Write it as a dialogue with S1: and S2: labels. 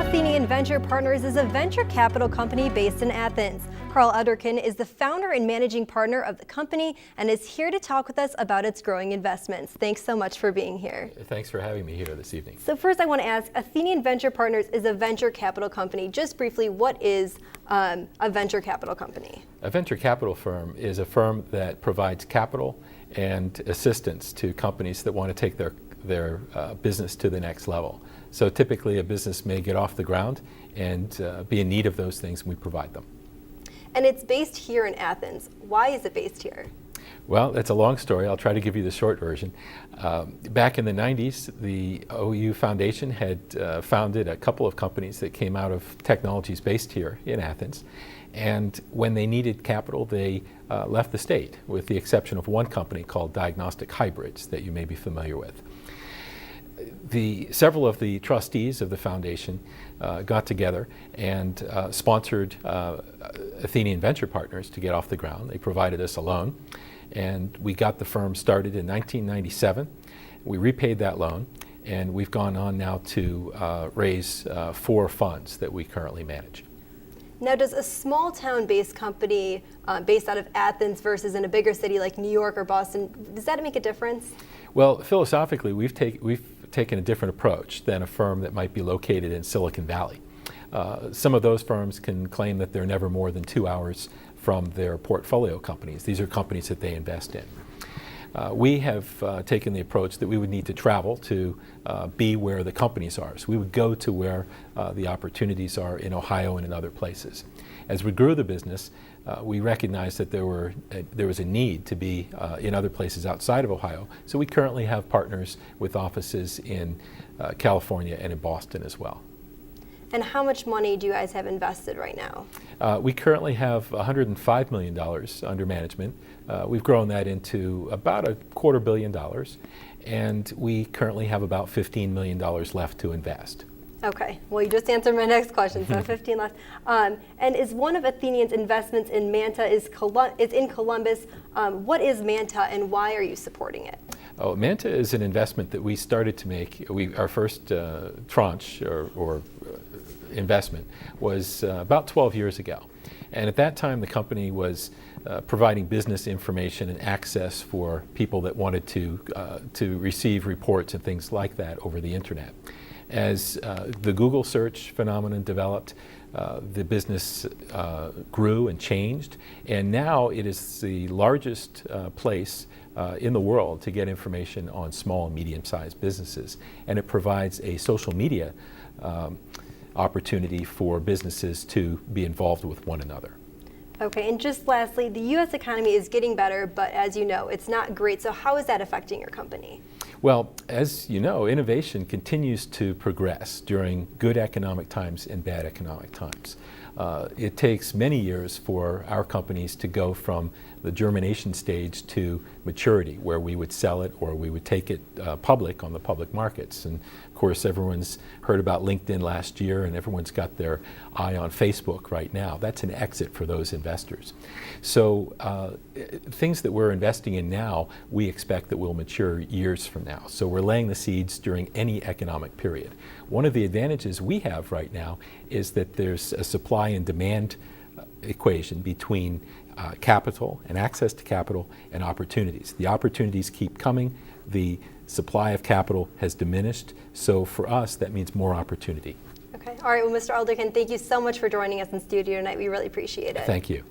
S1: Athenian Venture Partners is a venture capital company based in Athens. Karl Elderkin is the founder and managing partner of the company and is here to talk with us about its growing investments. Thanks so much for being here.
S2: Thanks for having me here this evening.
S1: So first I want to ask, Athenian Venture Partners is a venture capital company. Just briefly, what is a venture capital company?
S2: A venture capital firm is a firm that provides capital and assistance to companies that want to take their business to the next level. So typically a business may get off the ground and be in need of those things, and we provide them.
S1: And it's based here in Athens. Why is it based here?
S2: Well, that's a long story. I'll try to give you the short version. Back in the 90s, the OU Foundation had founded a couple of companies that came out of technologies based here in Athens. And when they needed capital, they left the state, with the exception of one company called Diagnostic Hybrids that you may be familiar with. Several of the trustees of the foundation got together and sponsored Athenian Venture Partners to get off the ground. They provided us a loan, and we got the firm started in 1997. We repaid that loan, and we've gone on now to raise 4 funds that we currently manage.
S1: Now, does a small town-based company based out of Athens versus in a bigger city like New York or Boston, does that make a difference?
S2: Well, philosophically, we've taken a different approach than a firm that might be located in Silicon Valley. Some of those firms can claim that they're never more than 2 hours from their portfolio companies. These are companies that they invest in. We have taken the approach that we would need to travel to be where the companies are. So we would go to where the opportunities are in Ohio and in other places. As we grew the business, we recognized that there was a need to be in other places outside of Ohio. So we currently have partners with offices in California and in Boston as well.
S1: And how much money do you guys have invested right now?
S2: We currently have $105 million under management. We've grown that into about $250 million, and we currently have about $15 million left to invest.
S1: Okay, well, you just answered my next question, so 15 left. And is one of Athenian's investments in Manta is in Columbus. What is Manta, and why are you supporting it?
S2: Oh, Manta is an investment that we started to make. Our first tranche or investment was about 12 years ago. And at that time, the company was providing business information and access for people that wanted to receive reports and things like that over the internet. As the Google search phenomenon developed, the business grew and changed, and now it is the largest place in the world to get information on small and medium-sized businesses, and it provides a social media opportunity for businesses to be involved with one another.
S1: Okay, and just lastly, the U.S. economy is getting better, but as you know, it's not great. So how is that affecting your company?
S2: Well, as you know, innovation continues to progress during good economic times and bad economic times. It takes many years for our companies to go from the germination stage to maturity, where we would sell it or we would take it public on the public markets. And of course, everyone's heard about LinkedIn last year, and everyone's got their eye on Facebook right now. That's an exit for those investors. So things that we're investing in now, we expect that will mature years from now. So we're laying the seeds during any economic period. One of the advantages we have right now is that there's a supply and demand equation between capital and access to capital and opportunities. The opportunities keep coming. The supply of capital has diminished. So for us, that means more opportunity.
S1: Okay. All right. Well, Mr. Elderkin, thank you so much for joining us in studio tonight. We really appreciate it.
S2: Thank you.